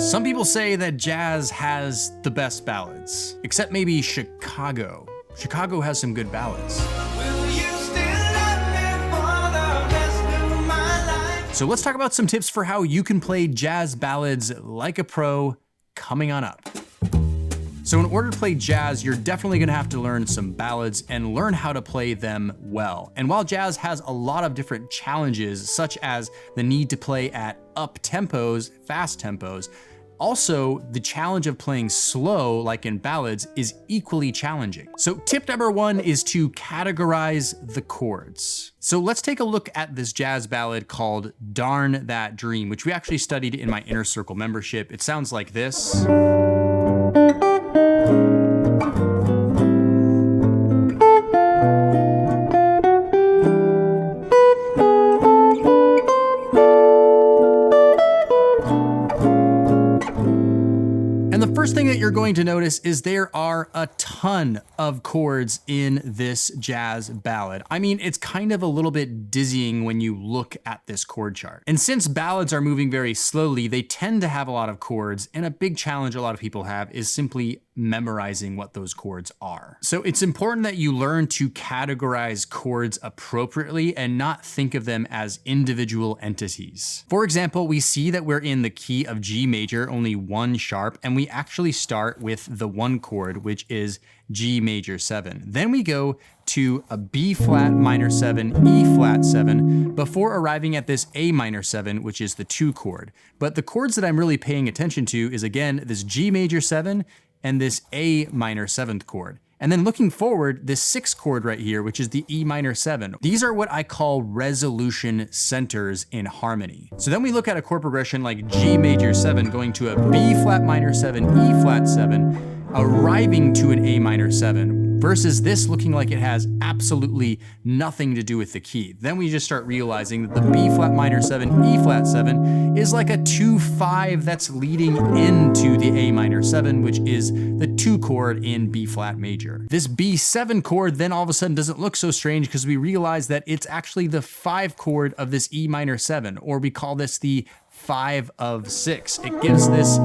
Some people say that jazz has the best ballads, except maybe Chicago. Chicago has some good ballads. So let's talk about some tips for how you can play jazz ballads like a pro coming on up. So in order to play jazz, you're definitely gonna have to learn some ballads and learn how to play them well. And while jazz has a lot of different challenges, such as the need to play at up tempos, fast tempos, also the challenge of playing slow, like in ballads, is equally challenging. So tip number one is to categorize the chords. So let's take a look at this jazz ballad called Darn That Dream, which we actually studied in my Inner Circle membership. It sounds like this. First thing that you're going to notice is there are a ton of chords in this jazz ballad. I mean, it's kind of a little bit dizzying when you look at this chord chart. And since ballads are moving very slowly, they tend to have a lot of chords, and a big challenge a lot of people have is simply memorizing what those chords are. So it's important that you learn to categorize chords appropriately and not think of them as individual entities. For example, we see that we're in the key of G major, only one sharp, and we actually start with the one chord, which is G major 7. Then we go to a B flat minor 7, E flat 7, before arriving at this A minor 7, which is the 2 chord. But the chords that I'm really paying attention to is, again, this G major 7 and this A minor 7th chord. And then looking forward, this 6th chord right here, which is the E minor 7. These are what I call resolution centers in harmony. So then we look at a chord progression like G major 7 going to a B flat minor 7, E flat 7, arriving to an A minor 7, versus this looking like it has absolutely nothing to do with the key. Then we just start realizing that the B flat minor 7, E flat 7 is like a 2-5 that's leading into the A minor 7, which is the 2 chord in B flat major. This B7 chord then all of a sudden doesn't look so strange because we realize that it's actually the 5 chord of this E minor 7, or we call this the 5 of 6. It gives this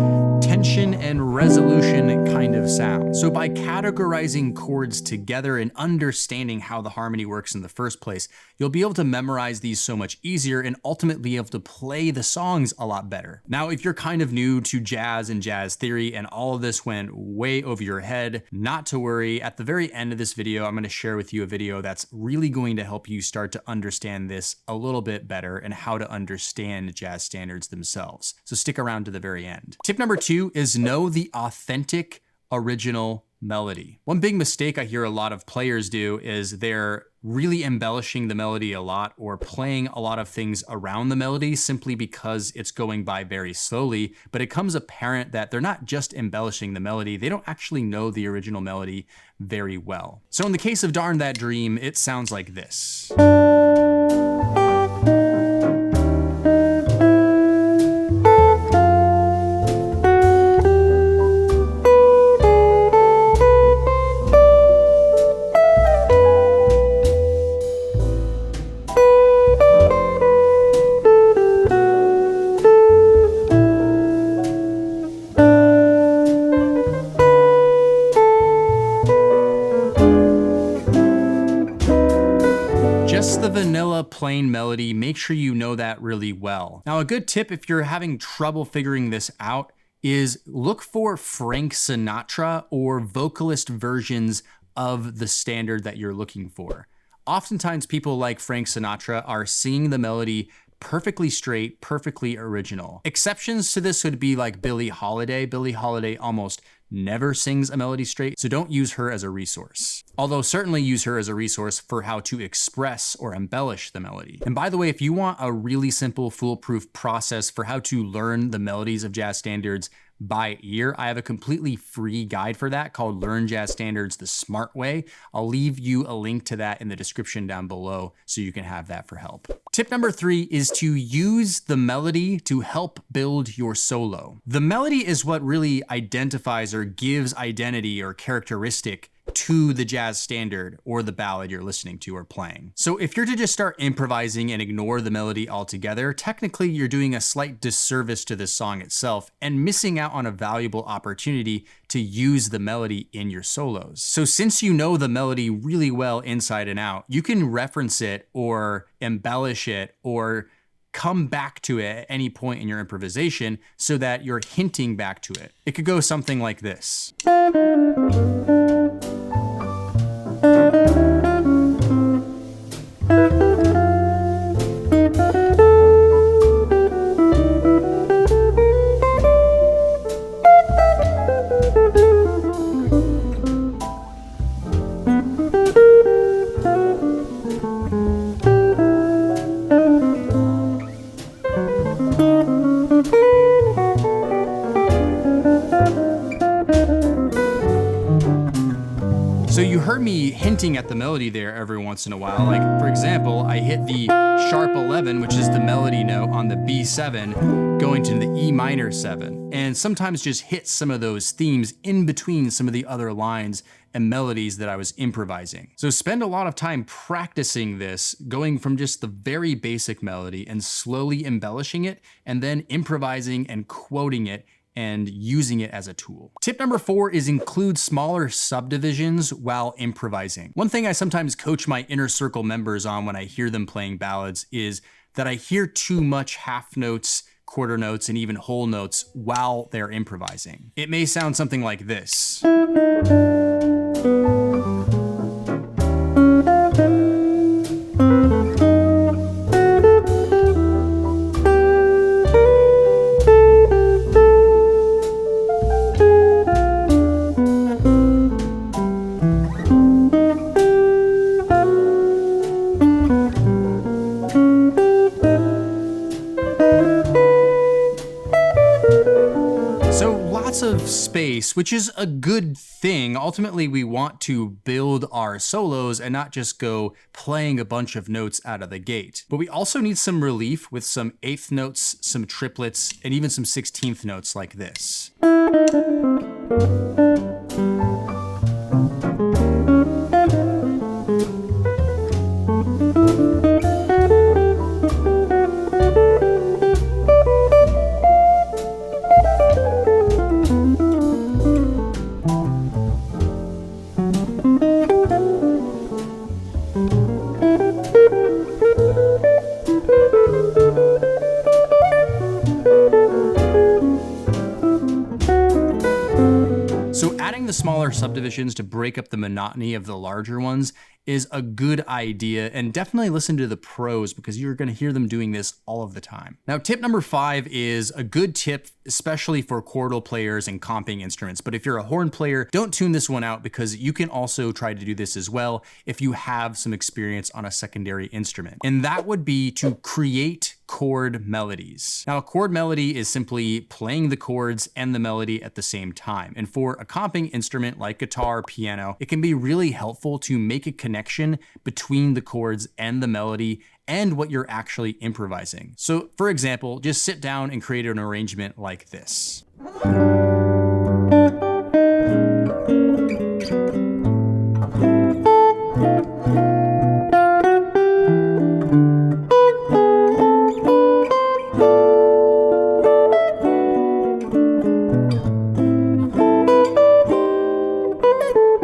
tension and resolution kind of sound. So by categorizing chords together and understanding how the harmony works in the first place, you'll be able to memorize these so much easier and ultimately be able to play the songs a lot better. Now, if you're kind of new to jazz and jazz theory and all of this went way over your head, not to worry. At the very end of this video, I'm going to share with you a video that's really going to help you start to understand this a little bit better and how to understand jazz standards themselves. So stick around to the very end. Tip number 2 is know the authentic original melody. One big mistake I hear a lot of players do is they're really embellishing the melody a lot or playing a lot of things around the melody simply because it's going by very slowly, but it becomes apparent that they're not just embellishing the melody, they don't actually know the original melody very well. So in the case of Darn That Dream, it sounds like this. The vanilla plain melody, make sure you know that really well. Now, a good tip if you're having trouble figuring this out is look for Frank Sinatra or vocalist versions of the standard that you're looking for. Oftentimes people like Frank Sinatra are singing the melody perfectly straight, perfectly original. Exceptions to this would be like Billie Holiday. Billie Holiday almost never sings a melody straight, so don't use her as a resource. Although certainly use her as a resource for how to express or embellish the melody. And by the way, if you want a really simple, foolproof process for how to learn the melodies of jazz standards by ear, I have a completely free guide for that called Learn Jazz Standards the Smart Way. I'll leave you a link to that in the description down below so you can have that for help. Tip number 3 is to use the melody to help build your solo. The melody is what really identifies or gives identity or characteristic to the jazz standard or the ballad you're listening to or playing. So if you're to just start improvising and ignore the melody altogether, technically you're doing a slight disservice to the song itself and missing out on a valuable opportunity to use the melody in your solos. So since you know the melody really well inside and out, you can reference it or embellish it or come back to it at any point in your improvisation so that you're hinting back to it. It could go something like this. So you heard me hinting at the melody there every once in a while. Like, for example, I hit the sharp 11, which is the melody note on the B7, going to the E minor 7, and sometimes just hit some of those themes in between some of the other lines and melodies that I was improvising. So spend a lot of time practicing this, going from just the very basic melody and slowly embellishing it, and then improvising and quoting it and using it as a tool. Tip number 4 is include smaller subdivisions while improvising. One thing I sometimes coach my inner circle members on when I hear them playing ballads is that I hear too much half notes, quarter notes, and even whole notes while they're improvising. It may sound something like this. Of space, which is a good thing. Ultimately, we want to build our solos and not just go playing a bunch of notes out of the gate. But we also need some relief with some eighth notes, some triplets, and even some 16th notes like this. So adding the smaller subdivisions to break up the monotony of the larger ones is a good idea, and definitely listen to the pros because you're going to hear them doing this all of the time. Now, tip number 5 is a good tip, especially for chordal players and comping instruments. But if you're a horn player, don't tune this one out because you can also try to do this as well if you have some experience on a secondary instrument. And that would be to create chord melodies. Now, a chord melody is simply playing the chords and the melody at the same time. And for a comping instrument like guitar or piano, it can be really helpful to make a connection between the chords and the melody and what you're actually improvising. So for example, just sit down and create an arrangement like this.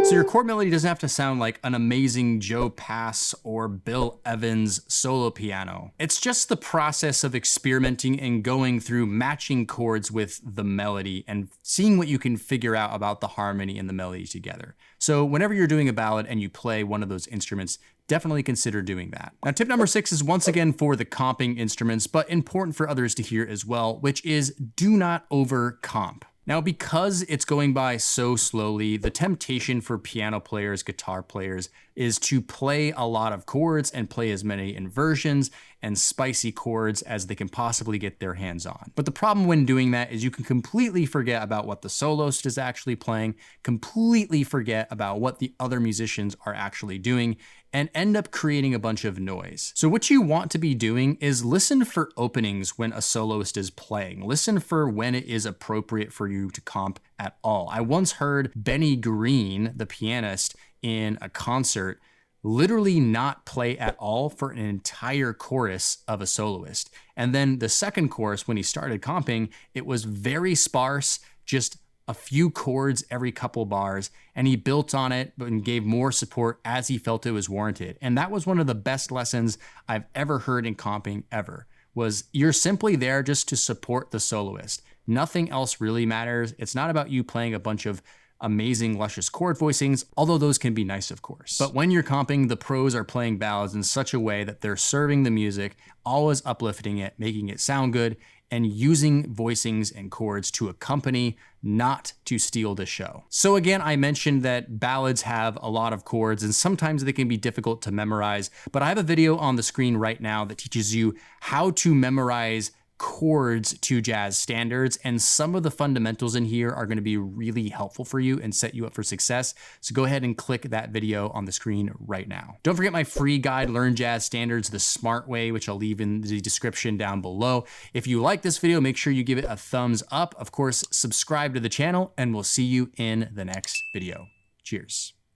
So your chord melody doesn't have to sound like an amazing Joe Pass or Bill Evans solo piano. It's just the process of experimenting and going through matching chords with the melody and seeing what you can figure out about the harmony and the melody together. So whenever you're doing a ballad and you play one of those instruments, definitely consider doing that. Now, tip number 6 is once again for the comping instruments, but important for others to hear as well, which is do not over comp. Now, because it's going by so slowly, the temptation for piano players, guitar players, is to play a lot of chords and play as many inversions and spicy chords as they can possibly get their hands on. But the problem when doing that is you can completely forget about what the soloist is actually playing, completely forget about what the other musicians are actually doing, and end up creating a bunch of noise. So what you want to be doing is listen for openings when a soloist is playing. Listen for when it is appropriate for you to comp at all. I once heard Benny Green, the pianist, in a concert literally not play at all for an entire chorus of a soloist. And then the second chorus, when he started comping, it was very sparse, just a few chords every couple bars, and he built on it and gave more support as he felt it was warranted. And that was one of the best lessons I've ever heard in comping ever, was you're simply there just to support the soloist. Nothing else really matters. It's not about you playing a bunch of amazing, luscious chord voicings, although those can be nice, of course. But when you're comping, the pros are playing ballads in such a way that they're serving the music, always uplifting it, making it sound good, and using voicings and chords to accompany, not to steal the show. So again, I mentioned that ballads have a lot of chords and sometimes they can be difficult to memorize, but I have a video on the screen right now that teaches you how to memorize chords to jazz standards, and some of the fundamentals in here are going to be really helpful for you and set you up for success. So go ahead and click that video on the screen right now. Don't forget my free guide, Learn Jazz Standards the Smart Way, which I'll leave in the description down below. If you like this video, make sure you give it a thumbs up. Of course, subscribe to the channel, and we'll see you in the next video. Cheers.